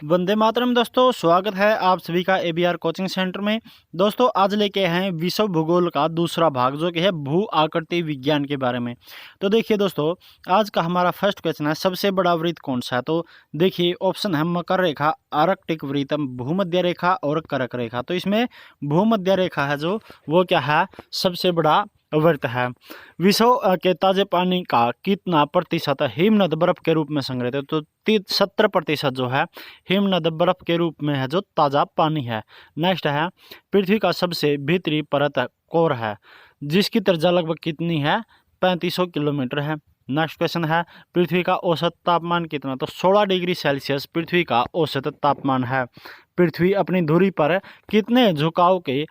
वंदे मातरम दोस्तों, स्वागत है आप सभी का एबीआर कोचिंग सेंटर में। दोस्तों आज लेके आए हैं विश्व भूगोल का दूसरा भाग जो कि है भू आकृति विज्ञान के बारे में। तो देखिए दोस्तों, आज का हमारा फर्स्ट क्वेश्चन है, सबसे बड़ा वृत्त कौन सा है। तो देखिए ऑप्शन है मकर रेखा, आर्कटिक वृत्त, भूमध्य रेखा और कर्क रेखा। तो इसमें भूमध्य रेखा है जो वो क्या है, सबसे बड़ा वृत्त है। विश्व के ताजे पानी का कितना प्रतिशत हिमनद बर्फ के रूप में संग्रहित है। तो 70% जो है हिमनद बर्फ के रूप में है जो ताज़ा पानी है। नेक्स्ट है, पृथ्वी का सबसे भीतरी परत कोर है जिसकी त्रिज्या लगभग कितनी है, 3500 किलोमीटर है। नेक्स्ट क्वेश्चन है, पृथ्वी का औसत तापमान कितना। तो 16 डिग्री सेल्सियस पृथ्वी का औसत तापमान है। पृथ्वी अपनी धुरी पर कितने झुकाव के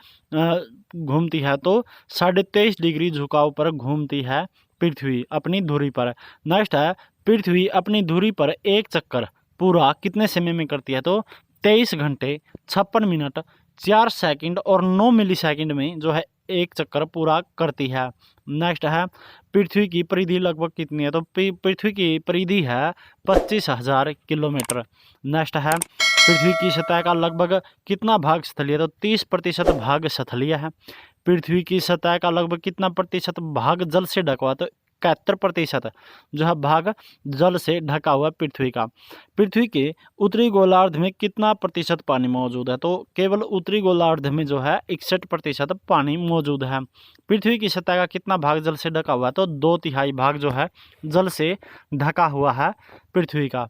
घूमती है। तो 23.5 डिग्री झुकाव पर घूमती है पृथ्वी अपनी धुरी पर। नेक्स्ट है, पृथ्वी अपनी धुरी पर एक चक्कर पूरा कितने समय में करती है। तो 23 घंटे 56 मिनट 4 सेकंड और 9 मिली सेकंड में जो है एक चक्कर पूरा करती है। नेक्स्ट है, पृथ्वी की परिधि लगभग कितनी है। तो पृथ्वी की परिधि है 25,000 किलोमीटर। नेक्स्ट है, पृथ्वी की सतह का लगभग कितना भाग स्थलीय। तो 30% भाग स्थलीय है। पृथ्वी की सतह का लगभग कितना प्रतिशत भाग जल से ढका हुआ। तो 71% जो है भाग जल से ढका हुआ पृथ्वी का। पृथ्वी के उत्तरी गोलार्ध में कितना प्रतिशत पानी मौजूद है। तो केवल उत्तरी गोलार्ध में जो है 61% पानी मौजूद है। पृथ्वी की सतह का कितना भाग जल से ढका हुआ है। तो 2/3 भाग जो है जल से ढका हुआ है पृथ्वी का।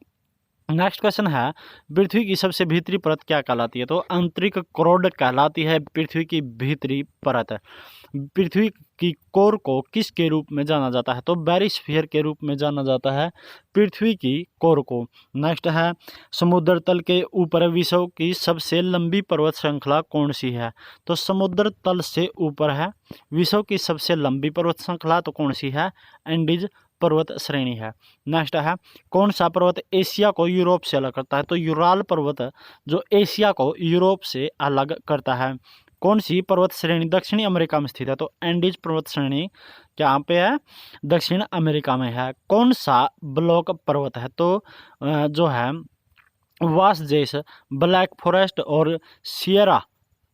नेक्स्ट क्वेश्चन है, पृथ्वी की सबसे भीतरी परत क्या कहलाती है। तो आंतरिक क्रोड कहलाती है पृथ्वी की भीतरी परत। पृथ्वी की कोर को किसके रूप में जाना जाता है। तो बैरिस्फीयर के रूप में जाना जाता है पृथ्वी की कोर को। नेक्स्ट है, समुद्र तल के ऊपर विश्व की सबसे लंबी पर्वत श्रृंखला कौन सी है। तो समुद्र तल से ऊपर है विश्व की सबसे लंबी पर्वत श्रृंखला तो कौन सी है, एंडीज पर्वत श्रेणी है। नेक्स्ट है, कौन सा पर्वत एशिया को यूरोप से अलग करता है। तो यूराल पर्वत जो एशिया को यूरोप से अलग करता है। कौन सी पर्वत श्रेणी दक्षिणी अमेरिका में स्थित है। तो एंडीज पर्वत श्रेणी क्या पे है, दक्षिण अमेरिका में है। कौन सा ब्लॉक पर्वत है। तो जो है वासजेस, ब्लैक फॉरेस्ट और सियरा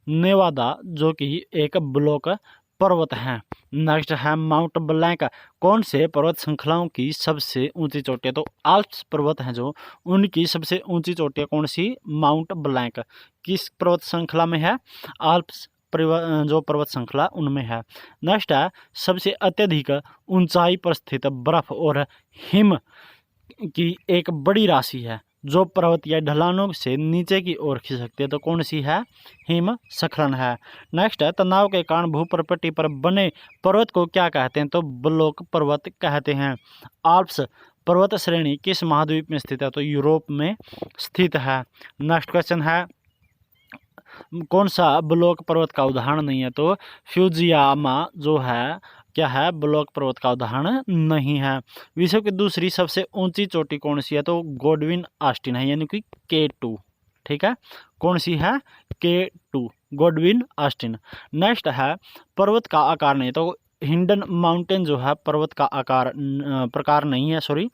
नेवादा जो कि एक ब्लॉक पर्वत हैं। नेक्स्ट है, माउंट ब्लैंक कौन से पर्वत श्रृंखलाओं की सबसे ऊंची चोटी है। तो आल्प्स पर्वत हैं जो उनकी सबसे ऊंची चोटी कौन सी, माउंट ब्लैंक किस पर्वत श्रृंखला में है, आल्प्स जो पर्वत श्रृंखला उनमें है। नेक्स्ट है, सबसे अत्यधिक ऊंचाई पर स्थित बर्फ और हिम की एक बड़ी राशि है जो पर्वत या ढलानों से नीचे की ओर खिसकती है। तो कौन सी है, हिमस्खलन है। नेक्स्ट है, तनाव के कारण भूप्रपट्टी पर बने पर्वत को क्या कहते हैं। तो ब्लॉक पर्वत कहते हैं। आल्प्स पर्वत श्रेणी किस महाद्वीप में स्थित है। तो यूरोप में स्थित है। नेक्स्ट क्वेश्चन है, कौन सा ब्लॉक पर्वत का उदाहरण नहीं है। तो फ्यूजियामा जो है क्या है, ब्लॉक पर्वत का उदाहरण नहीं है। विश्व की दूसरी सबसे ऊंची चोटी कौन सी है। तो गोडविन ऑस्टिन है, यानी कि K2। ठीक है, कौन सी है, K2 गोडविन ऑस्टिन। नेक्स्ट है, पर्वत का आकार नहीं। तो हिंडन माउंटेन जो है पर्वत का आकार प्रकार नहीं है, सॉरी।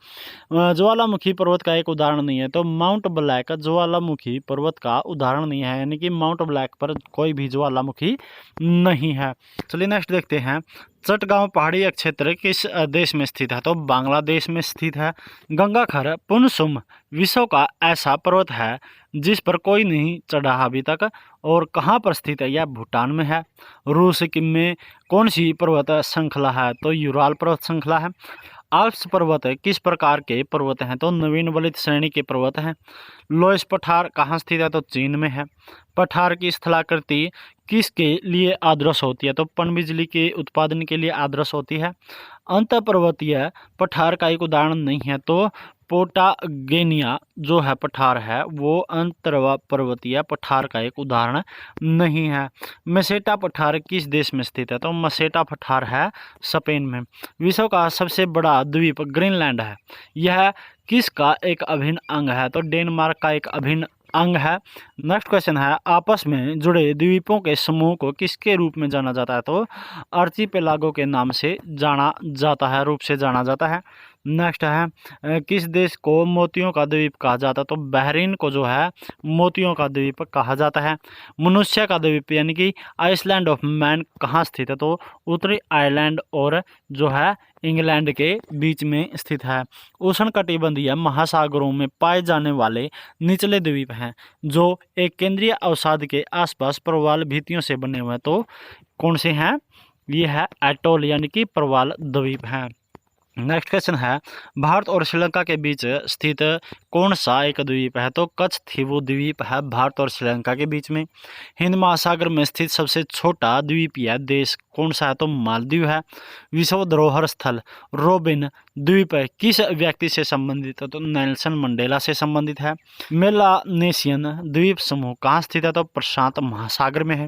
ज्वालामुखी पर्वत का एक उदाहरण नहीं है। तो माउंट ब्लैक ज्वालामुखी पर्वत का उदाहरण नहीं है, यानी कि माउंट ब्लैक पर कोई भी ज्वालामुखी नहीं है। चलिए नेक्स्ट देखते हैं, चटगांव पहाड़ी क्षेत्र किस देश में स्थित है। तो बांग्लादेश में स्थित है। गंगाखर पुनसुम विश्व का ऐसा पर्वत है जिस पर कोई नहीं चढ़ा अभी तक और कहाँ पर स्थित है, यह भूटान में है। रूस में कौन सी पर्वत श्रृंखला है। तो यूराल पर्वत श्रृंखला है। आल्प्स पर्वत किस प्रकार के पर्वत हैं। तो नवीन वलित श्रेणी के पर्वत हैं। लोएस पठार कहाँ स्थित है। तो चीन में है। पठार की स्थलाकृति किसके लिए आदर्श होती है। तो पनबिजली के उत्पादन के लिए आदर्श होती है। अंतःपर्वतीय पठार का एक उदाहरण नहीं है। तो पोटागेनिया जो है पठार है वो अंतर्पर्वतीय पठार का एक उदाहरण नहीं है। मसेटा पठार किस देश में स्थित है। तो मसेटा पठार है स्पेन में। विश्व का सबसे बड़ा द्वीप ग्रीनलैंड है, यह किसका एक अभिन्न अंग है। तो डेनमार्क का एक अभिन्न अंग है। नेक्स्ट क्वेश्चन है, आपस में जुड़े द्वीपों के समूह को किसके रूप में जाना जाता है। तो आर्चिपेलागो के नाम से जाना जाता है, रूप से जाना जाता है। नेक्स्ट है किस देश को मोतियों का द्वीप कहा जाता है? तो बहरीन को जो है मोतियों का द्वीप कहा जाता है। मनुष्य का द्वीप यानी कि आइसलैंड ऑफ मैन कहाँ स्थित है? तो उत्तरी आयरलैंड और जो है इंग्लैंड के बीच में स्थित है। उष्णकटिबंधीय महासागरों में पाए जाने वाले निचले द्वीप हैं जो एक केंद्रीय अवसाद के आसपास प्रवाल भित्तियों से बने हुए हैं। तो कौन से हैं? ये है एटोल यानी कि प्रवाल द्वीप हैं। नेक्स्ट क्वेश्चन है भारत और श्रीलंका के बीच स्थित कौन सा एक द्वीप है? तो कच्छ थीवू द्वीप है भारत और श्रीलंका के बीच में। हिंद महासागर में स्थित सबसे छोटा द्वीपीय देश कौन सा है? तो मालदीव है। विश्व धरोहर स्थल रोबिन द्वीप किस व्यक्ति से संबंधित है? तो नेल्सन मंडेला से संबंधित है। मेलानेशियन द्वीप समूह कहाँ स्थित है? तो प्रशांत महासागर में है।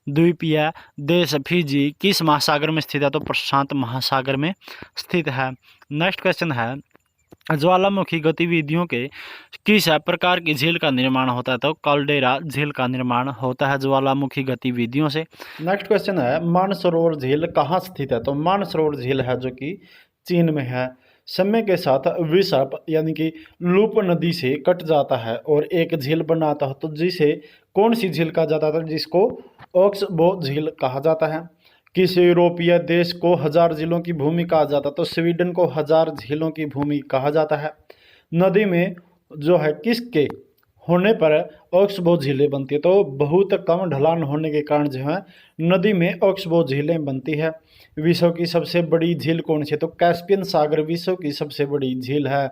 द्वीपीय देश फिजी किस महासागर में स्थित है? तो प्रशांत महासागर में स्थित है। नेक्स्ट क्वेश्चन है ज्वालामुखी गतिविधियों के किस प्रकार की झील का निर्माण होता है? तो कैल्डेरा झील का निर्माण होता है ज्वालामुखी गतिविधियों से। नेक्स्ट क्वेश्चन है मानसरोवर झील कहाँ स्थित है? तो मानसरोवर झील है जो कि चीन में है। समय के साथ विसर्प यानी कि लूप नदी से कट जाता है और एक झील बनाता है, तो जिसे कौन सी झील कहा जाता है? जिसको ऑक्सबो झील कहा जाता है। किस यूरोपीय देश को 1000 झीलों की भूमि कहा जाता है? तो स्वीडन को 1000 झीलों की भूमि कहा जाता है। नदी में जो है किसके होने पर ऑक्सबो झीलें बनती है? तो बहुत कम ढलान होने के कारण जो है नदी में ऑक्सबो झीलें बनती है। विश्व की सबसे बड़ी झील कौन सी है? तो कैस्पियन सागर विश्व की सबसे बड़ी झील है।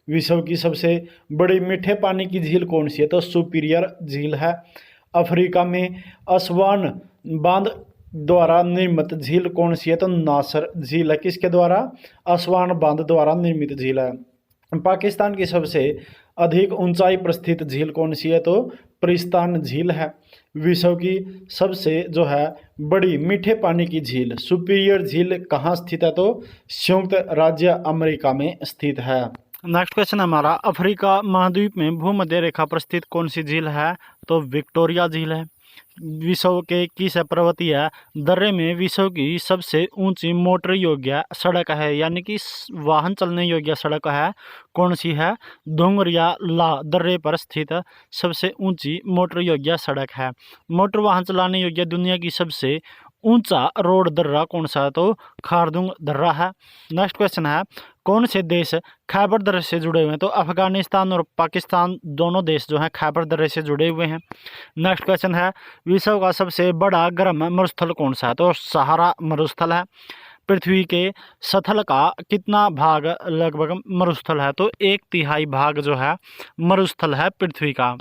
विश्व की सबसे बड़ी मीठे पानी की झील कौन सी है? तो सुपीरियर झील है। अफ्रीका में असवान बांध द्वारा निर्मित झील कौन सी है? तो नासर झील है। किसके द्वारा? असवान बांध द्वारा निर्मित झील है। पाकिस्तान की सबसे अधिक ऊंचाई पर स्थित झील कौन सी है? तो प्रिस्तान झील है। विश्व की सबसे जो है बड़ी मीठे पानी की झील सुपीरियर झील कहाँ स्थित है? तो संयुक्त राज्य अमेरिका में स्थित है। नेक्स्ट क्वेश्चन हमारा अफ्रीका महाद्वीप में भूमध्य रेखा पर स्थित कौन सी झील है? तो विक्टोरिया झील है। विश्व के किस पर्वतीय दर्रे में विश्व की सबसे ऊंची मोटर योग्य सड़क है? यानी कि वाहन चलने योग्य सड़क है कौन सी है? धुंगरिया ला दर्रे पर स्थित सबसे ऊंची मोटर योग्य सड़क है। मोटर वाहन चलाने योग्य दुनिया की सबसे ऊंचा रोड दर्रा कौन सा है? तो खारदुंग दर्रा है। नेक्स्ट क्वेश्चन है कौन से देश खैबर दर्रे से जुड़े हुए हैं? तो अफगानिस्तान और पाकिस्तान दोनों देश जो हैं खैबर दर्रे से जुड़े हुए हैं। नेक्स्ट क्वेश्चन है विश्व का सबसे बड़ा गर्म मरुस्थल कौन सा है? तो सहारा मरुस्थल है। पृथ्वी के सतह का कितना भाग लगभग मरुस्थल है? तो 1/3 भाग जो है मरुस्थल है पृथ्वी का।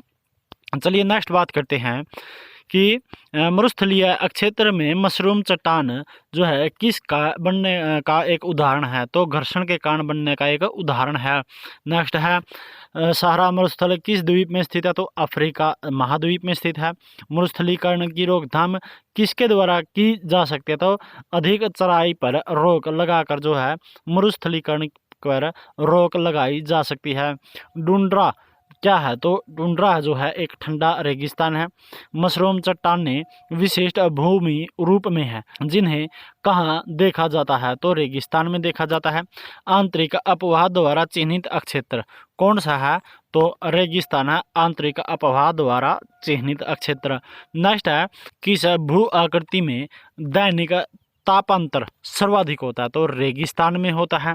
चलिए नेक्स्ट बात करते हैं कि मरुस्थलीय क्षेत्र में मशरूम चट्टान जो है किस का बनने का एक उदाहरण है? तो घर्षण के कारण बनने का एक उदाहरण है। नेक्स्ट है सहारा मरुस्थल किस द्वीप में स्थित है? तो अफ्रीका महाद्वीप में स्थित है। मरुस्थलीकरण की रोकथाम किसके द्वारा की जा सकती है? तो अधिक चराई पर रोक लगाकर जो है मरुस्थलीकरण पर रोक लगाई जा सकती है। टुंड्रा क्या है? तो टुंड्रा जो है एक ठंडा रेगिस्तान है। मशरूम चट्टानें विशिष्ट भूमि रूप में है जिन्हें कहाँ देखा जाता है? तो रेगिस्तान में देखा जाता है। आंतरिक अपवाह द्वारा चिन्हित क्षेत्र कौन सा है? तो रेगिस्तान है आंतरिक अपवाह द्वारा चिन्हित क्षेत्र। नेक्स्ट है किस भू आकृति में दैनिक तापांतर सर्वाधिक होता है? तो रेगिस्तान में होता है।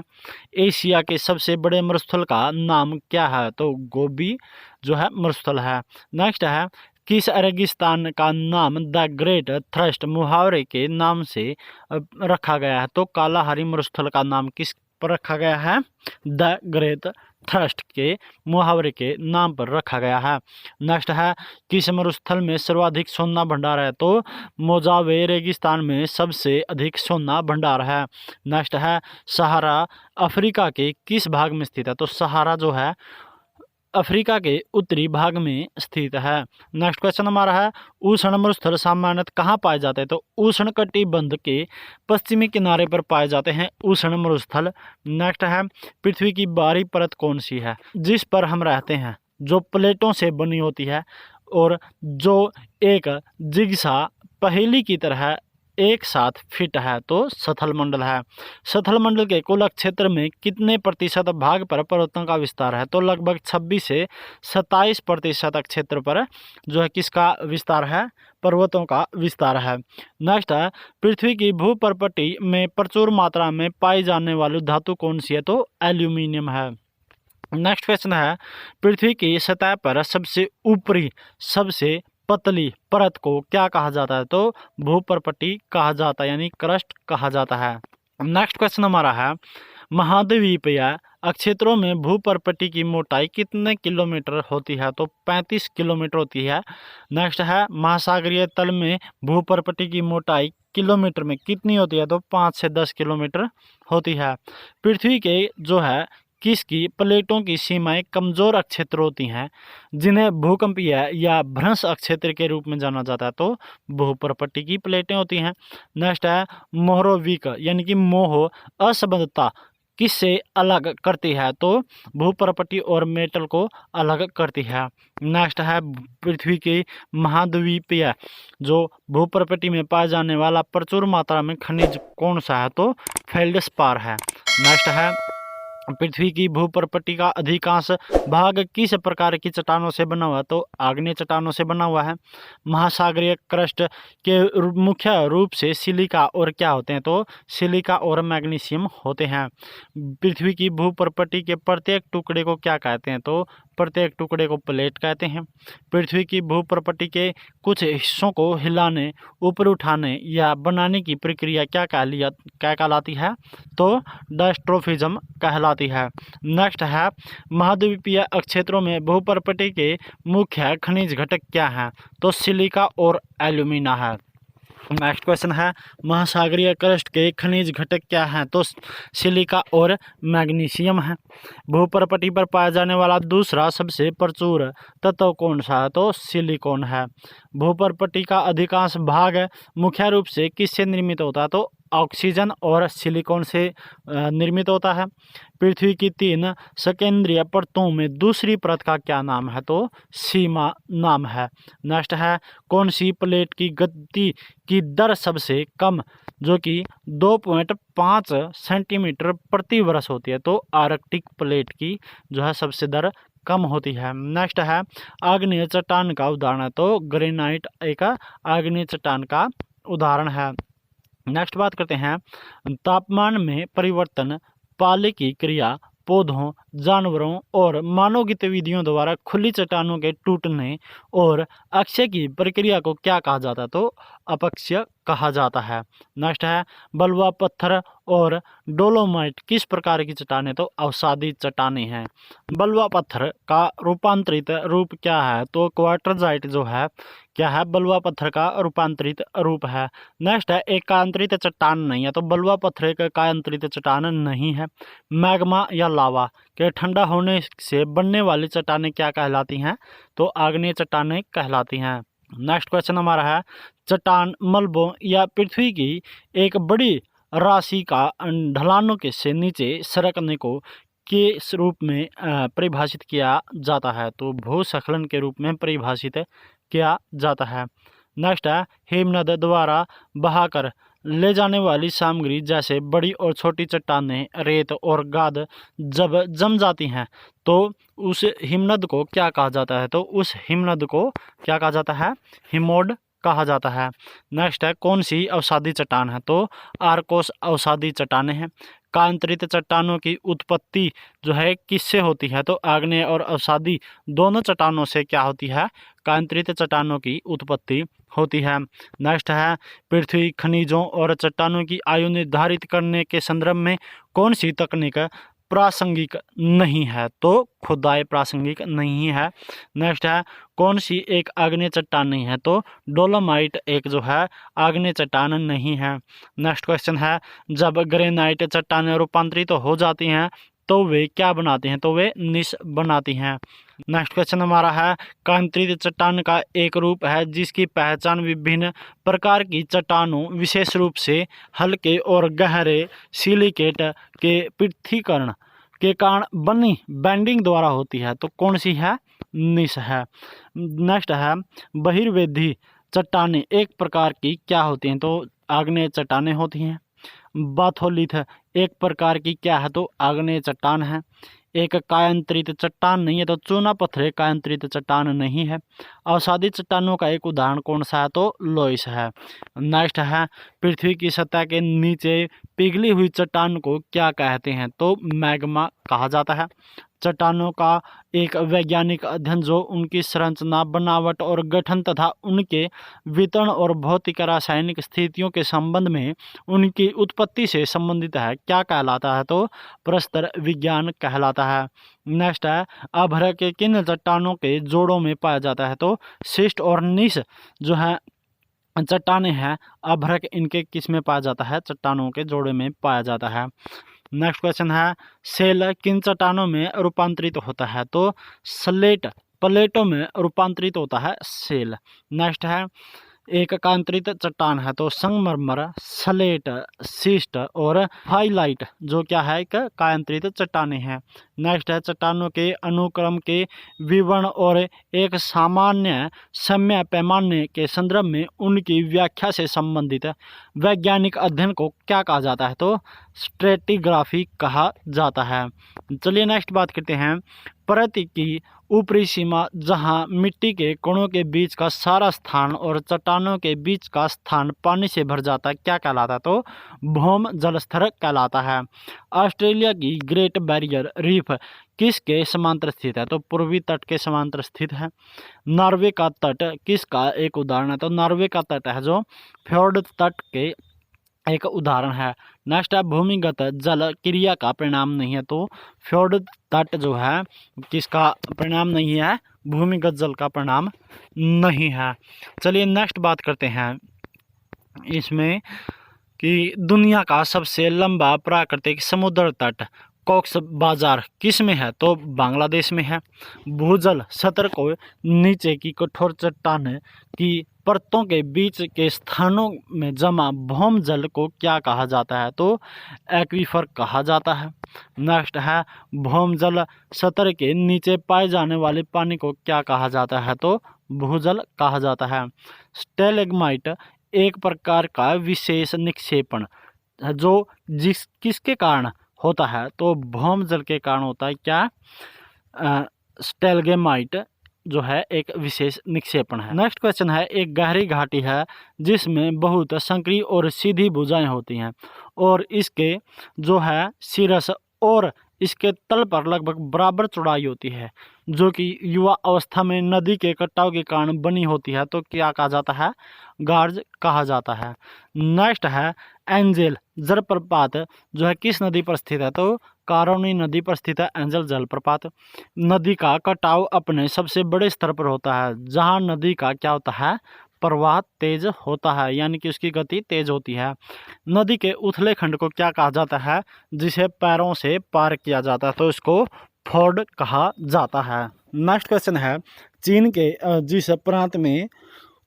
एशिया के सबसे बड़े मरुस्थल का नाम क्या है? तो गोबी जो है मरुस्थल है। नेक्स्ट है किस रेगिस्तान का नाम द ग्रेट थ्रस्ट मुहावरे के नाम से रखा गया है? तो कालाहारी मरुस्थल का नाम किस पर रखा गया है? द ग्रेट थ्रस्ट के मुहावरे के नाम पर रखा गया है। नेक्स्ट है किस मरुस्थल में सर्वाधिक सोना भंडार है? तो मोजावे रेगिस्तान में सबसे अधिक सोना भंडार है। नेक्स्ट है सहारा अफ्रीका के किस भाग में स्थित है? तो सहारा जो है अफ्रीका के उत्तरी भाग में स्थित है। नेक्स्ट क्वेश्चन हमारा है उष्ण मरुस्थल सामान्यतः कहाँ पाए जाते हैं? तो उष्ण कटिबंध के पश्चिमी किनारे पर पाए जाते हैं उष्ण मरुस्थल। नेक्स्ट है पृथ्वी की बाहरी परत कौन सी है जिस पर हम रहते हैं, जो प्लेटों से बनी होती है और जो एक जिगसा पहेली की तरह एक साथ फिट है? तो सथल मंडल है। सथल मंडल के कुल क्षेत्र में कितने प्रतिशत भाग पर पर्वतों का विस्तार है? तो लगभग 26 से 27% क्षेत्र पर जो है किसका विस्तार है? पर्वतों का विस्तार है। नेक्स्ट है, पृथ्वी की भूपर्पटी में प्रचुर मात्रा में पाई जाने वाली धातु कौन सी है? तो एल्यूमिनियम है। नेक्स्ट क्वेश्चन है, पृथ्वी की सतह पर सबसे ऊपरी सबसे पतली परत को क्या कहा जाता है? तो भूपर्पटी कहा जाता है, यानी क्रस्ट कहा जाता है। नेक्स्ट क्वेश्चन हमारा है, महाद्वीपीय क्षेत्रों में भूपर्पटी की मोटाई कितने किलोमीटर होती है? तो 35 किलोमीटर होती है। नेक्स्ट है, महासागरीय तल में भूपर्पटी की मोटाई किलोमीटर में कितनी होती है? तो 5 से 10 किलोमीटर होती है। पृथ्वी के जो है किसकी प्लेटों की सीमाएं कमजोर क्षेत्र होती हैं, जिन्हें भूकंपीय या भ्रंश क्षेत्र के रूप में जाना जाता है? तो भूपर्पटी की प्लेटें होती हैं। नेक्स्ट है, मोहरोविक यानी कि मोह असंबद्धता किससे अलग करती है? तो भूपर्पटी और मेटल को अलग करती है। नेक्स्ट है, पृथ्वी की महाद्वीपीय जो भूपर्पटी में पाया जाने वाला प्रचुर मात्रा में खनिज कौन सा है? तो फेल्डस्पार है। नेक्स्ट है, पृथ्वी की भूपर्पटी का अधिकांश भाग किस प्रकार की चट्टानों से बना हुआ है? तो आग्नेय चट्टानों से बना हुआ है। महासागरीय क्रस्ट के मुख्य रूप से सिलिका और क्या होते हैं? तो सिलिका और मैग्नीशियम होते हैं। पृथ्वी की भूपर्पटी के प्रत्येक टुकड़े को क्या कहते हैं? तो प्रत्येक टुकड़े को प्लेट कहते हैं। पृथ्वी की भूपर्पटी के कुछ हिस्सों को हिलाने, ऊपर उठाने या बनाने की प्रक्रिया क्या कहलाती है? तो डायस्ट्रोफिज्म कहलाती है। नेक्स्ट है, महाद्वीपीय क्षेत्रों में भूपर्पटी के मुख्य खनिज घटक क्या हैं? तो सिलिका और एल्यूमिना है। नेक्स्ट क्वेश्चन है, महासागरीय क्रस्ट के खनिज घटक क्या हैं? तो सिलिका और मैग्नीशियम है। भूपर्पटी पर पाया जाने वाला दूसरा सबसे प्रचुर तत्व कौन सा है? तो सिलिकॉन है। भूपर्पटी का अधिकांश भाग मुख्य रूप से किससे निर्मित होता है? तो ऑक्सीजन और सिलिकॉन से निर्मित होता है। पृथ्वी की 3 सकेंद्रीय परतों में दूसरी परत का क्या नाम है? तो सीमा नाम है। नेक्स्ट है, कौन सी प्लेट की गति की दर सबसे कम जो कि 2.5 सेंटीमीटर प्रति वर्ष होती है? तो आर्कटिक प्लेट की जो है सबसे दर कम होती है। नेक्स्ट है, आग्नेय चट्टान का उदाहरण है? तो ग्रेनाइट एक आग्नेय चट्टान का उदाहरण है। नेक्स्ट बात करते हैं, तापमान में परिवर्तन पाले की क्रिया पौधों, जानवरों और मानव गतिविधियों द्वारा खुली चट्टानों के टूटने और अक्षय की प्रक्रिया को क्या कहा जाता है? तो अपक्षय कहा जाता है। नेक्स्ट है, बलुआ पत्थर और डोलोमाइट किस प्रकार की चट्टानें? तो अवसादी चट्टानें हैं। बलुआ पत्थर का रूपांतरित रूप क्या है? तो क्वार्टरजाइट जो है क्या है? बलुआ पत्थर का रूपांतरित रूप है। नेक्स्ट है, एकांतरित चट्टान नहीं है। तो बलुआ पत्थर एक एकांतरित चट्टान नहीं है। मैग्मा या लावा के ठंडा होने से बनने वाली चट्टानें क्या कहलाती हैं? तो आग्नेय चट्टानें कहलाती हैं। नेक्स्ट क्वेश्चन हमारा है, चट्टान मलबों या पृथ्वी की एक बड़ी राशि का ढलानों के से नीचे सरकने को किस रूप में परिभाषित किया जाता है? तो भूस्खलन के रूप में परिभाषित किया जाता है। नेक्स्ट है, हिमनद द्वारा बहाकर ले जाने वाली सामग्री जैसे बड़ी और छोटी चट्टानें, रेत और गाद जब जम जाती हैं तो उस हिमनद को क्या कहा जाता है? तो उस हिमनद को क्या कहा जाता है? हिमोड कहा जाता है। नेक्स्ट है, कौन सी अवसादी चट्टान है? तो आर्कोस अवसादी चट्टानें हैं। कांतरित चट्टानों की उत्पत्ति जो है किससे होती है? तो आग्नेय और अवसादी दोनों चट्टानों से क्या होती है? कांतरित चट्टानों की उत्पत्ति होती है। नेक्स्ट है, पृथ्वी खनिजों और चट्टानों की आयु निर्धारित करने के संदर्भ में कौन सी तकनीक प्रासंगिक नहीं है? तो खुदाई प्रासंगिक नहीं है। नेक्स्ट है, कौन सी एक आग्नेय चट्टान नहीं है? तो डोलोमाइट एक जो है आग्नेय चट्टान नहीं है। नेक्स्ट क्वेश्चन है, जब ग्रेनाइट चट्टानें रूपांतरित हो जाती हैं तो वे क्या बनाती हैं? तो वे निश बनाती हैं। नेक्स्ट क्वेश्चन हमारा है, कांतरित चट्टान का एक रूप है जिसकी पहचान विभिन्न प्रकार की चट्टानों, विशेष रूप से हल्के और गहरे सिलिकेट के पृथक्करण के कारण बनी बैंडिंग द्वारा होती है। तो कौन सी है? निश है। नेक्स्ट है, बहिर्वेधी चट्टानें एक प्रकार की क्या होती हैं? तो आग्नेय चट्टानें होती हैं। बाथोलिथ एक प्रकार की क्या है, तो आग्नेय चट्टान है। एक कायांतरित चट्टान नहीं है, तो चूना पत्थर एक कायांतरित चट्टान नहीं है। अवसादी चट्टानों का एक उदाहरण कौन सा है, तो लोइस है। नेक्स्ट है, पृथ्वी की सतह के नीचे पिघली हुई चट्टान को क्या कहते हैं, तो मैग्मा कहा जाता है। चट्टानों का एक वैज्ञानिक अध्ययन जो उनकी संरचना, बनावट और गठन तथा उनके वितरण और भौतिक रासायनिक स्थितियों के संबंध में उनकी उत्पत्ति से संबंधित है, क्या कहलाता है, तो प्रस्तर विज्ञान कहलाता है। नेक्स्ट है, अभ्रक के किन चट्टानों के जोड़ों में पाया जाता है, तो शिस्ट और नीस जो है चट्टानें हैं, अभ्रक इनके किस में पाया जाता है, चट्टानों के जोड़े में पाया जाता है। नेक्स्ट क्वेश्चन है, सेल किन चट्टानों में रूपांतरित होता है, तो स्लेट प्लेटों में रूपांतरित होता है सेल। नेक्स्ट है, एक कांतरित चट्टान है, तो संगमरमर, स्लेट, शिस्ट और हाइलाइट जो क्या है, एक कांतरित चट्टानें हैं। नेक्स्ट है, चट्टानों के अनुक्रम के विवरण और एक सामान्य समय पैमाने के संदर्भ में उनकी व्याख्या से संबंधित वैज्ञानिक अध्ययन को क्या कहा जाता है, तो स्ट्रेटिग्राफी कहा जाता है। चलिए नेक्स्ट बात करते हैं, परत की ऊपरी सीमा जहां मिट्टी के कणों के बीच का सारा स्थान और चट्टानों के बीच का स्थान पानी से भर जाता है, क्या कहलाता है, तो भौम जल स्तर कहलाता है। ऑस्ट्रेलिया की ग्रेट बैरियर रीफ किसके समांतर स्थित है, तो पूर्वी तट के समांतर स्थित है। नॉर्वे का तट किसका एक उदाहरण है, तो नॉर्वे का तट है जो फ्योर्ड तट के एक उदाहरण है। नेक्स्ट है, भूमिगत जल क्रिया का परिणाम नहीं है, तो फ्योर्ड तट जो है किसका परिणाम नहीं है, भूमिगत जल का परिणाम नहीं है। चलिए नेक्स्ट बात करते हैं इसमें कि दुनिया का सबसे लंबा प्राकृतिक समुद्र तट कॉक्स बाजार किस में है, तो बांग्लादेश में है। भूजल सतह को नीचे की कठोर चट्टान की परतों के बीच के स्थानों में जमा भौम जल को क्या कहा जाता है, तो एक्वीफर कहा जाता है। नेक्स्ट है, भौम जल सतह के नीचे पाए जाने वाले पानी को क्या कहा जाता है, तो भूजल कहा जाता है। स्टेलेग्माइट एक प्रकार का विशेष निक्षेपण जो किसके कारण होता है, तो भौम जल के कारण होता है, क्या स्टेलगेमाइट जो है एक विशेष निक्षेपण है। नेक्स्ट क्वेश्चन है, एक गहरी घाटी है जिसमें बहुत संकरी और सीधी भुजाएं होती हैं और इसके जो है शीर्ष और इसके तल पर लगभग बराबर चौड़ाई होती है, जो कि युवा अवस्था में नदी के कटाव के कारण बनी होती है, तो क्या कहा जाता है, गार्ज कहा जाता है। नेक्स्ट है, एंजल जलप्रपात जो है किस नदी पर स्थित है, तो कारोनी नदी पर स्थित है एंजल जलप्रपात। नदी का कटाव अपने सबसे बड़े स्तर पर होता है जहां नदी का क्या होता है, प्रवाह तेज होता है, यानी कि उसकी गति तेज होती है। नदी के उथले खंड को क्या कहा जाता है, जिसे पैरों से पार किया जाता है, तो इसको फोर्ड कहा जाता है। नेक्स्ट क्वेश्चन है, चीन के जिस प्रांत में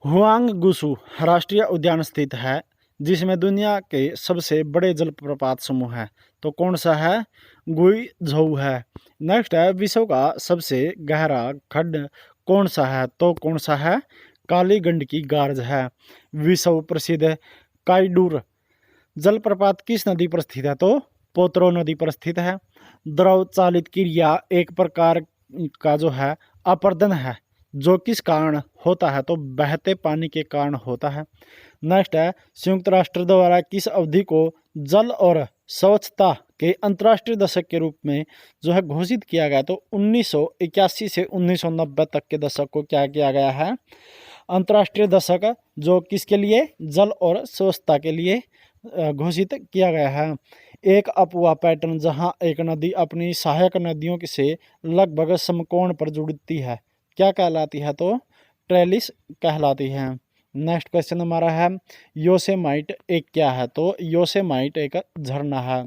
हुआंगगुसू राष्ट्रीय उद्यान स्थित है जिसमें दुनिया के सबसे बड़े जलप्रपात समूह है, तो कौन सा है, गुइझोउ है। नेक्स्ट है, विश्व का सबसे गहरा खड्ड कौन सा है, तो कौन सा है, काली गंडकी गार्ज है। विश्व प्रसिद्ध काइडूर जलप्रपात किस नदी पर स्थित है, तो पोत्रो नदी पर स्थित है। द्रव चालित क्रिया एक प्रकार का जो है अपरदन है जो किस कारण होता है, तो बहते पानी के कारण होता है। नेक्स्ट है, संयुक्त राष्ट्र द्वारा किस अवधि को जल और स्वच्छता के अंतर्राष्ट्रीय दशक के रूप में जो है घोषित किया गया, तो 1981 से 1990 तक के दशक को क्या किया गया है, अंतर्राष्ट्रीय दशक जो किसके लिए, जल और स्वच्छता के लिए घोषित किया गया है। एक अपवाह पैटर्न जहां एक नदी अपनी सहायक नदियों से लगभग समकोण पर जुड़ती है, क्या कहलाती है, तो ट्रेलिस कहलाती है। नेक्स्ट क्वेश्चन हमारा है, योसेमाइट एक क्या है, तो योसेमाइट एक झरना है।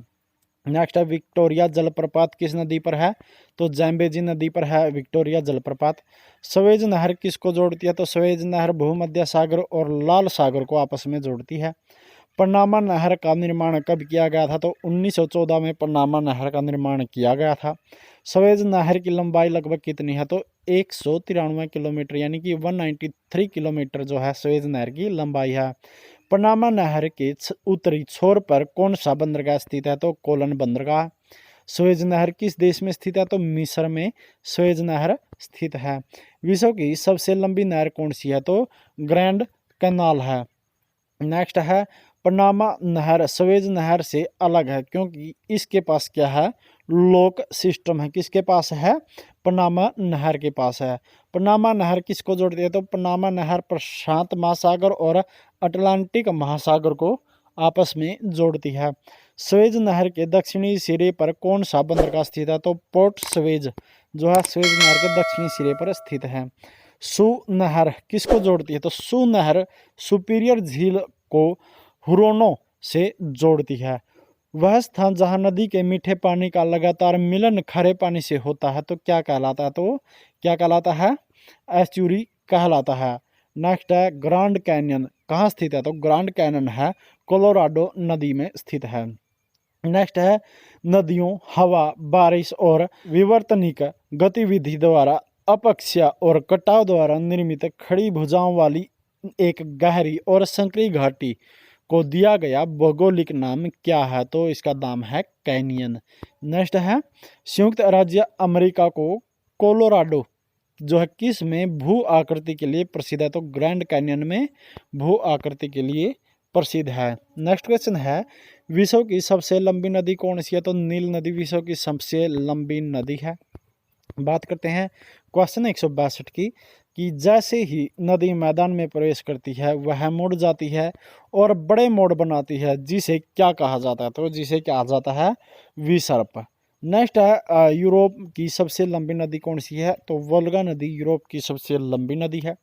नेक्स्ट है, विक्टोरिया जलप्रपात किस नदी पर है, तो जैम्बेजी नदी पर है विक्टोरिया जलप्रपात। स्वेज नहर किसको जोड़ती है, तो स्वेज नहर भूमध्य सागर और लाल सागर को आपस में जोड़ती है। पनामा नहर का निर्माण कब किया गया था, तो 1914 में पनामा नहर का निर्माण किया गया था। स्वेज नहर की लंबाई लगभग कितनी है, तो 193 किलोमीटर, यानी कि 193 किलोमीटर जो है स्वेज नहर की लंबाई है। पनामा नहर के उत्तरी छोर पर कौन सा बंदरगाह स्थित है? तो कोलन बंदरगाह। सुएज नहर किस देश में स्थित है? तो मिस्र में सुएज नहर स्थित है। विश्व की सबसे लंबी नहर कौन सी है? तो ग्रैंड कैनाल है। नेक्स्ट है, पनामा नहर सुएज नहर से अलग है क्योंकि इसके पास क्या है? लॉक सिस्टम है। किसके पास है? पनामा नहर के पास है। पनामा नहर किसको जोड़ती है? तो पनामा नहर प्रशांत महासागर और अटलांटिक महासागर को आपस में जोड़ती है। सुएज नहर के दक्षिणी सिरे पर कौन सा बंदरगाह स्थित है? तो पोर्ट सुएज जो है सुएज नहर के दक्षिणी सिरे पर स्थित है। सू नहर किसको जोड़ती है? तो सू नहर सुपीरियर झील को हुरोनो से जोड़ती है। वह स्थान जहां नदी के मीठे पानी का लगातार मिलन खारे पानी से होता है तो क्या कहलाता है? तो क्या कहलाता है? एस्चुरी कहलाता है। नेक्स्ट है, ग्रांड कैनियन कहाँ स्थित है? तो ग्रांड कैनियन है कोलोराडो नदी में स्थित है। नेक्स्ट है, नदियों, हवा, बारिश और विवर्तनिक गतिविधि द्वारा अपक्षय और कटाव द्वारा निर्मित खड़ी भुजाओं वाली एक गहरी और संकरी घाटी को दिया गया भौगोलिक नाम क्या है? तो इसका नाम है कैनियन। नेक्स्ट है, संयुक्त राज्य अमेरिका को कोलोराडो जो है किस में भू आकृति के लिए प्रसिद्ध है? तो ग्रैंड कैनियन में भू आकृति के लिए प्रसिद्ध है। नेक्स्ट क्वेश्चन है, विश्व की सबसे लंबी नदी कौन सी है? तो नील नदी विश्व की सबसे लंबी नदी है। बात करते हैं क्वेश्चन 162 की कि जैसे ही नदी मैदान में प्रवेश करती है वह मुड़ जाती है और बड़े मोड़ बनाती है जिसे क्या कहा जाता है? तो जिसे कहा जाता है विसर्प। नेक्स्ट है, यूरोप की सबसे लंबी नदी कौन सी है? तो वोल्गा नदी यूरोप की सबसे लंबी नदी है।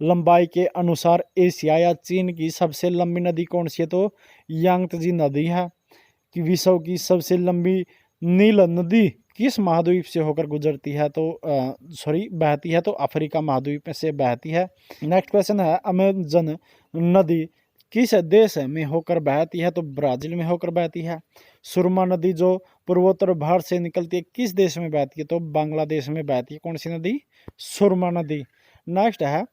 लंबाई के अनुसार एशिया या चीन की सबसे लंबी नदी कौन सी है? तो यांगत्जे नदी है। कि विश्व की सबसे लंबी नील नदी किस महाद्वीप से होकर गुजरती है? तो बहती है तो अफ्रीका महाद्वीप से बहती है। नेक्स्ट क्वेश्चन है, अमेजन नदी किस देश में होकर बहती है? तो ब्राजील में होकर बहती है। सुरमा नदी जो पूर्वोत्तर भारत से निकलती है किस देश में बहती है? तो बांग्लादेश में बहती है। कौन सी नदी? सुरमा नदी। नेक्स्ट है,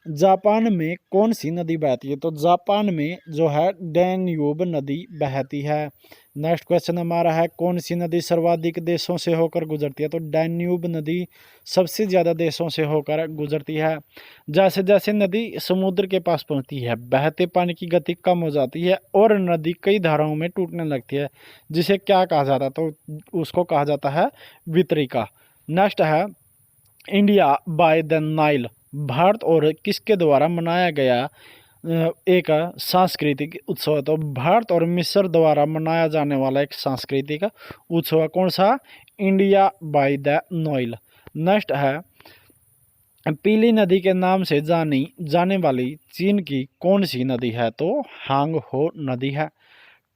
जापान में कौन सी नदी बहती है? तो जापान में जो है डैन्यूब नदी बहती है। नेक्स्ट क्वेश्चन हमारा है, कौन सी नदी सर्वाधिक देशों से होकर गुजरती है? तो डैन्यूब नदी सबसे ज़्यादा देशों से होकर गुजरती है। जैसे जैसे नदी समुद्र के पास पहुंचती है बहते पानी की गति कम हो जाती है और नदी कई धाराओं में टूटने लगती है जिसे क्या कहा जाता है? तो उसको कहा जाता है वितरिका। नेक्स्ट है, India by the Nile Bharat और किसके द्वारा मनाया गया एक सांस्कृतिक उत्सव है? तो भारत और मिस्र द्वारा मनाया जाने वाला एक सांस्कृतिक उत्सव है। कौन सा? India by the Nile. Next है, पीली नदी के नाम से जानी जाने वाली चीन की कौन सी नदी है? तो हांग हो नदी है।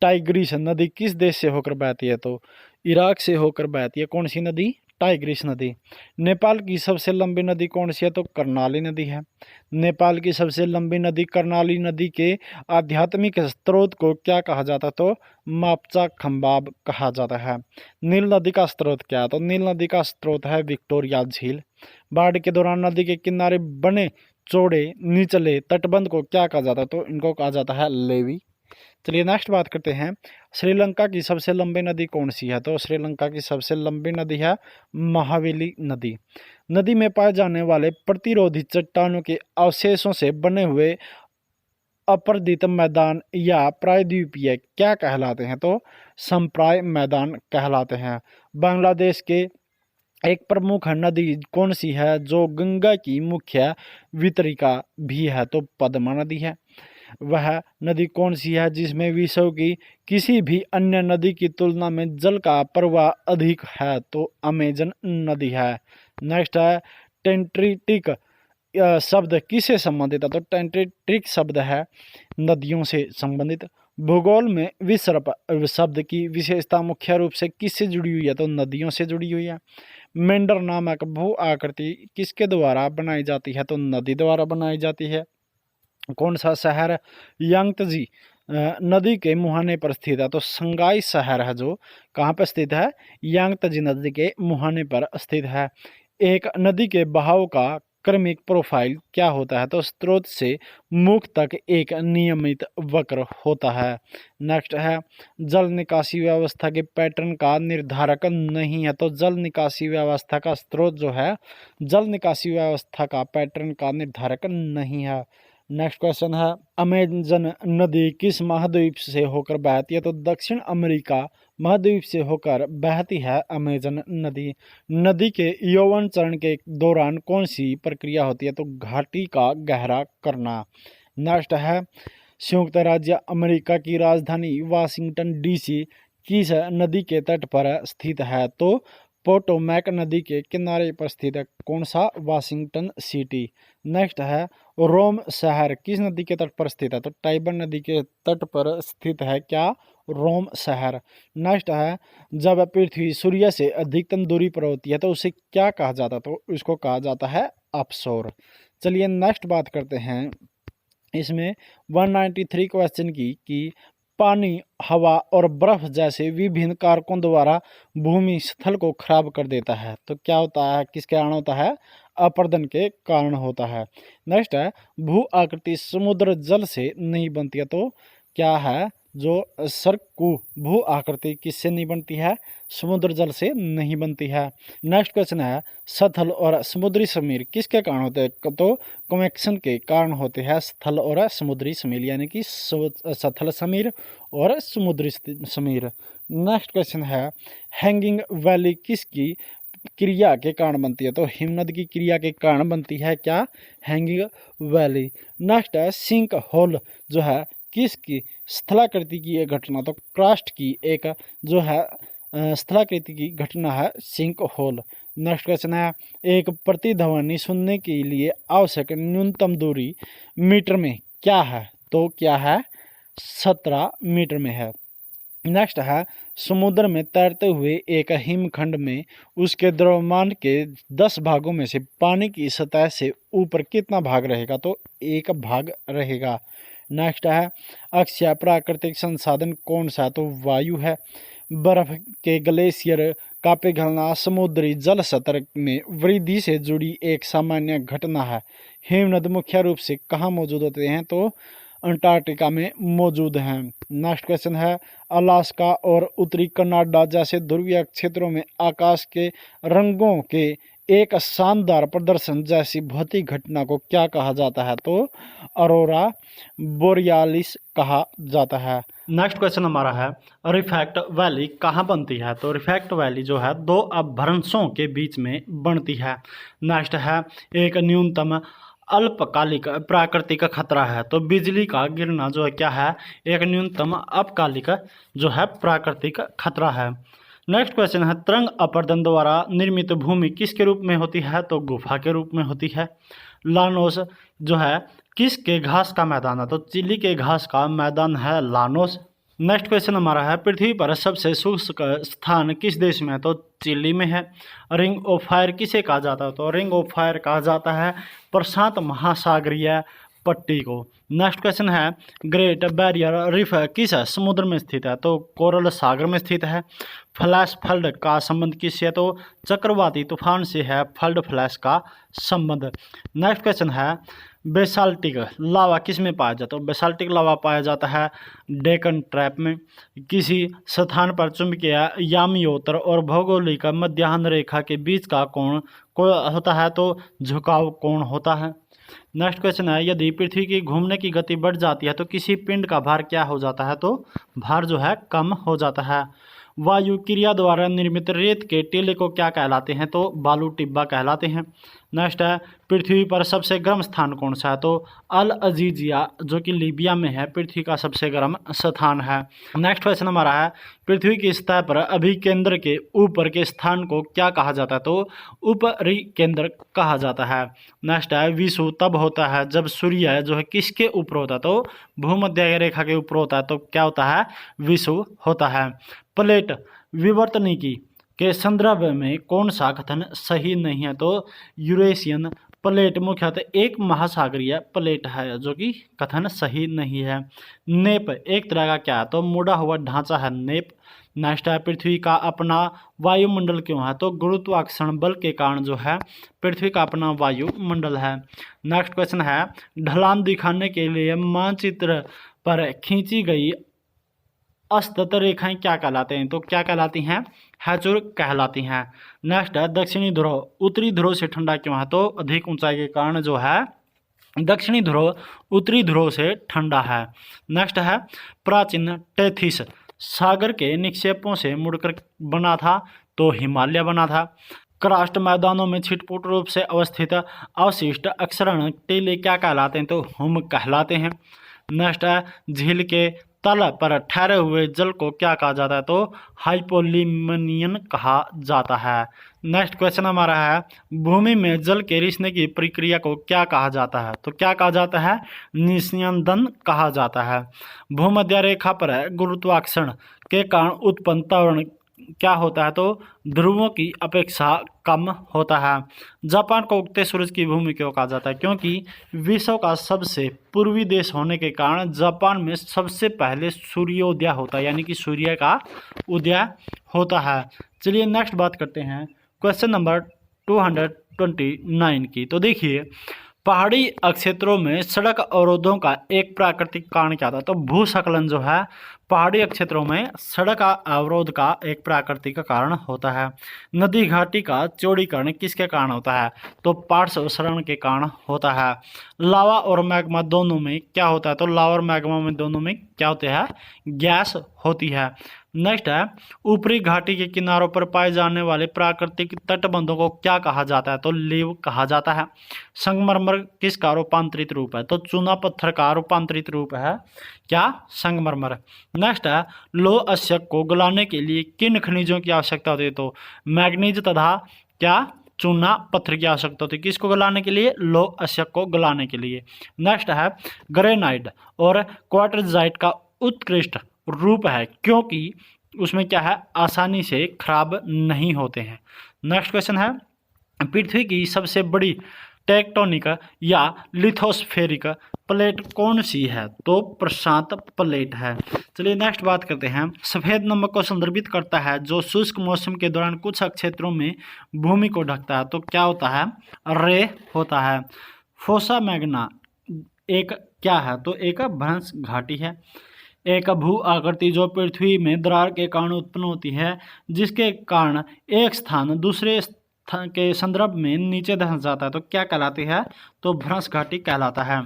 टाइग्रिस नदी किस देश से होकर बहती है? तो इराक से होकर बहती है। कौन सी नदी? टाइग्रिस नदी। नेपाल की सबसे लंबी नदी कौन सी है? तो कर्णाली नदी है। नेपाल की सबसे लंबी नदी कर्णाली नदी के आध्यात्मिक स्रोत को क्या कहा जाता है? तो मापचा खंबाब कहा जाता है। नील नदी का स्रोत क्या है? तो नील नदी का स्रोत है विक्टोरिया झील। बाढ़ के दौरान नदी के किनारे बने चौड़े निचले तटबंध को क्या कहा जाता है? तो इनको कहा जाता है लेवी। चलिए नेक्स्ट बात करते हैं, श्रीलंका की सबसे लंबी नदी कौन सी है? तो श्रीलंका की सबसे लंबी नदी है महावेली नदी। नदी में पाए जाने वाले प्रतिरोधी चट्टानों के अवशेषों से बने हुए अपर्दित मैदान या प्रायद्वीपीय क्या कहलाते हैं? तो संप्राय मैदान कहलाते हैं। बांग्लादेश के एक प्रमुख नदी कौन सी है जो गंगा की मुख्य वितरिका भी है? तो पद्मा नदी है। वह नदी कौन सी है जिसमें विश्व की किसी भी अन्य नदी की तुलना में जल का प्रवाह अधिक है? तो अमेजन नदी है। नेक्स्ट है, टेंट्रिटिक शब्द किससे संबंधित है? तो टेंट्रिटिक शब्द है नदियों से संबंधित। भूगोल में विसर्प शब्द की विशेषता मुख्य रूप से किससे जुड़ी हुई है? तो नदियों से जुड़ी हुई है। मेंढर नामक भू आकृति किसके द्वारा बनाई जाती है? तो नदी द्वारा बनाई जाती है। कौन सा शहर यांगत्जे नदी के मुहाने पर स्थित है? तो संगाई शहर है जो कहाँ पर स्थित है? यांगत्जे नदी के मुहाने पर स्थित है। एक नदी के बहाव का क्रमिक प्रोफाइल क्या होता है? तो स्रोत से मुख तक एक नियमित वक्र होता है। नेक्स्ट है जल निकासी व्यवस्था के पैटर्न का निर्धारक नहीं है। तो जल निकासी व्यवस्था का स्रोत जो है, जल निकासी व्यवस्था का पैटर्न का निर्धारक नहीं है। नेक्स्ट क्वेश्चन है अमेजन नदी किस महाद्वीप से होकर बहती है? तो दक्षिण अमेरिका महाद्वीप से होकर बहती है अमेजन नदी। नदी के यौवन चरण के दौरान कौन सी प्रक्रिया होती है? तो घाटी का गहरा करना। नेक्स्ट है संयुक्त राज्य अमेरिका की राजधानी वाशिंगटन डीसी किस नदी के तट पर स्थित है? तो पोटोमैक नदी के किनारे पर स्थित है। कौन सा? Washington city. नेक्स्ट है रोम शहर किस नदी के तट पर स्थित है? तो टाइबर नदी के तट पर स्थित है क्या? रोम शहर। नेक्स्ट है जब पृथ्वी सूर्य से अधिकतम दूरी पर होती है तो उसे क्या कहा जाता है? तो इसको कहा जाता है अपसोर। चलिए नेक्स्ट बात करते हैं इसमें 193 क्वेश्चन की कि पानी, हवा और बर्फ जैसे विभिन्न कारकों द्वारा भूमि स्थल को खराब कर देता है। तो क्या होता है? किसके कारण होता है? अपरदन के कारण होता है। नेक्स्ट है भू आकृति समुद्र जल से नहीं बनती है। तो क्या है? जो सरकू भू आकृति किससे नहीं बनती है? समुद्र जल से नहीं बनती है। नेक्स्ट क्वेश्चन है स्थल और समुद्री समीर किसके कारण होते हैं? तो कन्वेक्शन के कारण होते हैं स्थल और समुद्री समीर, यानी कि स्थल समीर और समुद्री समीर। नेक्स्ट क्वेश्चन है हैंगिंग वैली किसकी क्रिया के कारण बनती है? तो हिमनद की क्रिया के कारण बनती है क्या? Hanging valley. नेक्स्ट है सिंक होल जो है किसकी स्थलाकृति की एक घटना? तो क्रस्ट की एक जो है स्थलाकृति की घटना है सिंक होल। नेक्स्ट क्वेश्चन है एक प्रतिध्वनि सुनने के लिए आवश्यक न्यूनतम दूरी मीटर में क्या है? तो क्या है? 17 मीटर में है। नेक्स्ट है समुद्र में तैरते हुए एक हिमखंड में उसके द्रव्यमान के 10 भागों में से पानी की सतह से ऊपर कितना भाग रहेगा? तो 1 भाग रहेगा। नेक्स्ट है अक्षय प्राकृतिक संसाधन कौन सा? तो वायु है। बर्फ के ग्लेशियर का पिघलना समुद्री जल स्तर में वृद्धि से जुड़ी एक सामान्य घटना है। हिमनद मुख्य रूप से कहाँ मौजूद होते हैं? तो अंटार्कटिका में मौजूद हैं। नेक्स्ट क्वेश्चन है अलास्का और उत्तरी कनाडा जैसे ध्रुवीय क्षेत्रों में आकाश के रंगों के एक शानदार प्रदर्शन जैसी भौतिक घटना को क्या कहा जाता है? तो अरोरा बोरियालिस कहा जाता है। नेक्स्ट क्वेश्चन हमारा है रिफ्रैक्ट वैली कहाँ बनती है? तो रिफ्रैक्ट वैली जो है दो अपभ्रंशों के बीच में बनती है। नेक्स्ट है एक न्यूनतम अल्पकालिक प्राकृतिक खतरा है। तो बिजली का गिरना जो है क्या है? एक न्यूनतम अल्पकालिक जो है प्राकृतिक खतरा है। नेक्स्ट क्वेश्चन है तरंग अपरदन द्वारा निर्मित भूमि किसके रूप में होती है? तो गुफा के रूप में होती है। लानोस जो है किसके घास का मैदान है? तो चिली के घास का मैदान है लानोस। नेक्स्ट क्वेश्चन हमारा है पृथ्वी पर सबसे शुष्क स्थान किस देश में है? तो चिली में है। रिंग ऑफ फायर किसे कहा जाता है? तो रिंग ऑफ फायर कहा जाता है प्रशांत महासागरीय पट्टी को। नेक्स्ट क्वेश्चन है ग्रेट बैरियर रीफ किस समुद्र में स्थित है? तो कोरल सागर में स्थित है। फ्लैश फ्लड का संबंध किससे? तो चक्रवाती तूफान से है फ्लड फ्लैश का संबंध। नेक्स्ट क्वेश्चन है बेसाल्टिक लावा किस में पाया जाता है? तो बेसाल्टिक लावा पाया जाता है डेकन ट्रैप में। किसी स्थान पर चुंबकीय यामियोत्तर और भौगोलिक मध्याह्न रेखा के बीच का कोण होता है? तो झुकाव कोण होता है। नेक्स्ट क्वेश्चन है यदि पृथ्वी की घूमने की गति बढ़ जाती है तो किसी पिंड का भार क्या हो जाता है? तो भार जो है कम हो जाता है। वायु क्रिया द्वारा निर्मित रेत के टीले को क्या कहलाते हैं? तो बालू टिब्बा कहलाते हैं। नेक्स्ट है पृथ्वी पर सबसे गर्म स्थान कौन सा है? तो अल अजीजिया जो कि लीबिया में है पृथ्वी का सबसे गर्म स्थान है। नेक्स्ट क्वेश्चन हमारा है पृथ्वी की सतह पर अभिकेंद्र के ऊपर के स्थान को क्या कहा जाता है? तो ऊपरी केंद्र कहा जाता है। नेक्स्ट है विषुव तब होता है जब सूर्य जो है किसके ऊपर होता है? तो भूमध्य रेखा के ऊपर होता है। तो क्या होता है? विषुव होता है। प्लेट विवर्तनिकी के संदर्भ में कौन सा कथन सही नहीं है? तो यूरेशियन प्लेट मुख्यतः एक महासागरीय प्लेट है जो कि कथन सही नहीं है। नेप एक तरह का क्या है? तो मुड़ा हुआ ढांचा है नेप। नेक्स्ट है पृथ्वी का अपना वायुमंडल क्यों है, तो गुरुत्वाकर्षण बल के कारण जो है पृथ्वी का अपना वायुमंडल है। नेक्स्ट क्वेश्चन है ढलान दिखाने के लिए मानचित्र पर खींची गई असतत रेखाएं क्या कहलाते हैं, तो क्या कहलाती हैं, हैचुर कहलाती हैं। नेक्स्ट है दक्षिणी ध्रुव उत्तरी ध्रुव से ठंडा क्यों है, तो अधिक ऊंचाई के कारण जो है दक्षिणी ध्रुव उत्तरी ध्रुव से ठंडा है। नेक्स्ट है प्राचीन टेथिस सागर के निक्षेपों से मुड़कर बना था, तो हिमालय बना था। क्रस्ट मैदानों में छिटपुट रूप से अवस्थित अवशिष्ट अक्षरण टीले क्या कहलाते हैं, तो हुम कहलाते हैं। नेक्स्ट है झील के तल पर ठहरे हुए जल को क्या कहा जाता है, तो हाइपोलिमनियन कहा जाता है। नेक्स्ट क्वेश्चन हमारा है भूमि में जल के रिसने की प्रक्रिया को क्या कहा जाता है, तो क्या कहा जाता है, निस्यंदन कहा जाता है। भूमध्य रेखा पर गुरुत्वाकर्षण के कारण उत्पन्न त्वरण क्या होता है, तो ध्रुवों की अपेक्षा कम होता है। जापान को उगते सूरज की भूमि क्यों कहा जाता है, क्योंकि विश्व का सबसे पूर्वी देश होने के कारण जापान में सबसे पहले सूर्योदय होता है, यानी कि सूर्य का उदय होता है। चलिए नेक्स्ट बात करते हैं क्वेश्चन नंबर 229 की। तो देखिए पहाड़ी क्षेत्रों में सड़क अवरोधों का एक प्राकृतिक कारण क्या था, तो भूस्खलन जो है पहाड़ी क्षेत्रों में सड़क अवरोध का एक प्राकृतिक कारण होता है। नदी घाटी का चौड़ीकरण किसके कारण होता है, तो पार्श्वसरण के कारण होता है। लावा और मैग्मा दोनों में क्या होता है, तो लावा और मैग्मा में दोनों में क्या होता है, गैस होती है। नेक्स्ट है ऊपरी घाटी के किनारों पर पाए जाने वाले प्राकृतिक तटबंधों को क्या कहा जाता है, तो लीव कहा जाता है। संगमरमर किसका रूपांतरित रूप है, तो चूना पत्थर का रूपांतरित रूप है क्या, संगमरमर। नेक्स्ट है लौह अयस्क को गलाने के लिए किन खनिजों की आवश्यकता होती है, तो मैग्नीज तथा क्या, चूना पत्थर की आवश्यकता होती है, किसको गलाने के लिए, लौह अयस्क को गलाने के लिए। नेक्स्ट है ग्रेनाइट और क्वार्टरजाइट का उत्कृष्ट रूप है क्योंकि उसमें क्या है, आसानी से खराब नहीं होते हैं। नेक्स्ट क्वेश्चन है पृथ्वी की सबसे बड़ी टेक्टोनिक या लिथोस्फेरिक प्लेट कौन सी है, तो प्रशांत प्लेट है। चलिए नेक्स्ट बात करते हैं सफेद नमक को संदर्भित करता है जो शुष्क मौसम के दौरान कुछ क्षेत्रों में भूमि को ढकता है, तो क्या होता है, रे होता है। फोसा मैग्ना एक क्या है, तो एक भ्रंश घाटी है, एक भू आकृति जो पृथ्वी में दरार के कारण उत्पन्न होती है जिसके कारण एक स्थान दूसरे स्थान के संदर्भ में नीचे धंस जाता है, तो क्या कहलाती है, तो भ्रंश घाटी कहलाता है।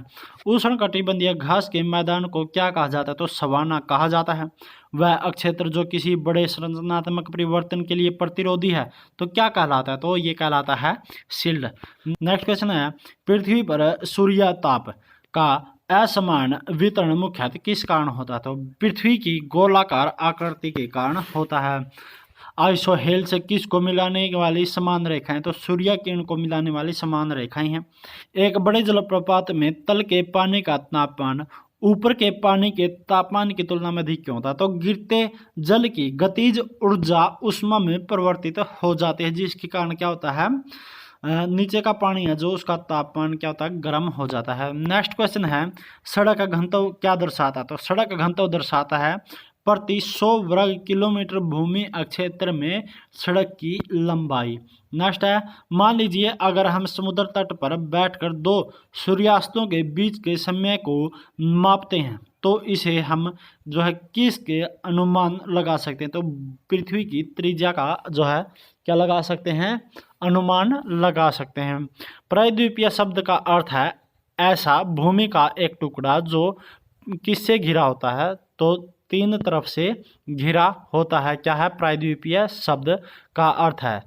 उष्णकटिबंधीय घास के मैदान को क्या कहा जाता है, तो सवाना कहा जाता है। वह क्षेत्र जो किसी बड़े संरचनात्मक परिवर्तन के लिए प्रतिरोधी है, तो क्या कहलाता है, तो ये कहलाता है शील्ड। नेक्स्ट क्वेश्चन है पृथ्वी पर सूर्यताप का असमान वितरण मुख्यतः किस कारण होता है, तो पृथ्वी की गोलाकार आकृति के कारण होता है। आइसोहेल से किसको मिलाने वाली समान रेखाएं, तो सूर्य किरण को मिलाने वाली समान रेखाएं हैं। एक बड़े जलप्रपात में तल के पानी का तापमान ऊपर के पानी के तापमान की तुलना में अधिक क्यों होता है, तो गिरते जल की गतिज ऊर्जा उष्मा में परिवर्तित हो जाती है जिसके कारण क्या होता है, नीचे का पानी है जो उसका तापमान क्या होता है, गर्म हो जाता है। नेक्स्ट क्वेश्चन है सड़क का घनत्व क्या दर्शाता है, तो सड़क का घनत्व दर्शाता है प्रति 100 वर्ग किलोमीटर भूमि क्षेत्र में सड़क की लंबाई। नेक्स्ट है मान लीजिए अगर हम समुद्र तट पर बैठकर दो सूर्यास्तों के बीच के समय को मापते हैं तो इसे हम जो है किसके अनुमान लगा सकते हैं, तो पृथ्वी की त्रिज्या का जो है क्या लगा सकते हैं, अनुमान लगा सकते हैं। प्रायद्वीपीय शब्द का अर्थ है ऐसा भूमि का एक टुकड़ा जो किससे घिरा होता है, तो तीन तरफ से घिरा होता है। क्या है, प्रायद्वीपीय शब्द का अर्थ है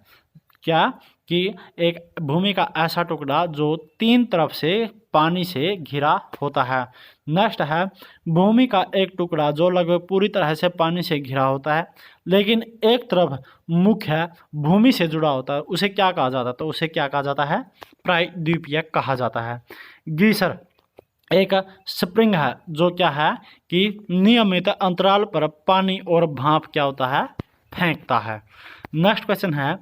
क्या, कि एक भूमि का ऐसा टुकड़ा जो तीन तरफ से पानी से घिरा होता है। नेक्स्ट है भूमि का एक टुकड़ा जो लगभग पूरी तरह से पानी से घिरा होता है लेकिन एक तरफ मुख्य भूमि से जुड़ा होता है, उसे क्या कहा जाता है, तो उसे क्या कहा जाता है, प्रायद्वीपीय कहा जाता है। गीसर एक स्प्रिंग है जो क्या है कि नियमित अंतराल पर पानी और भाप क्या होता है, फेंकता है। नेक्स्ट क्वेश्चन है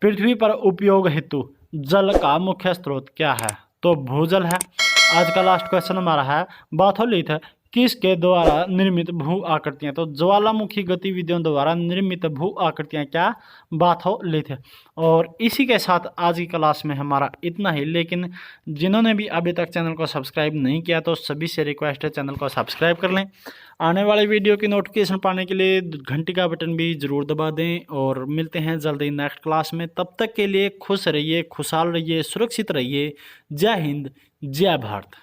पृथ्वी पर उपयोग हेतु जल का मुख्य स्रोत क्या है, तो भूजल है। आज का लास्ट क्वेश्चन हमारा है बाथोलिथ किसके द्वारा निर्मित भू आकृतियां? तो ज्वालामुखी गतिविधियों द्वारा निर्मित भू आकृतियां क्या बाथोलिथ है। और इसी के साथ आज की क्लास में हमारा इतना ही, लेकिन जिन्होंने भी अभी तक चैनल को सब्सक्राइब नहीं किया तो सभी से रिक्वेस्ट है चैनल को सब्सक्राइब कर लें। आने वाले वीडियो की नोटिफिकेशन पाने के लिए घंटी का बटन भी ज़रूर दबा दें। और मिलते हैं जल्दी नेक्स्ट क्लास में, तब तक के लिए खुश रहिए, खुशहाल रहिए, सुरक्षित रहिए। जय हिंद, जय भारत।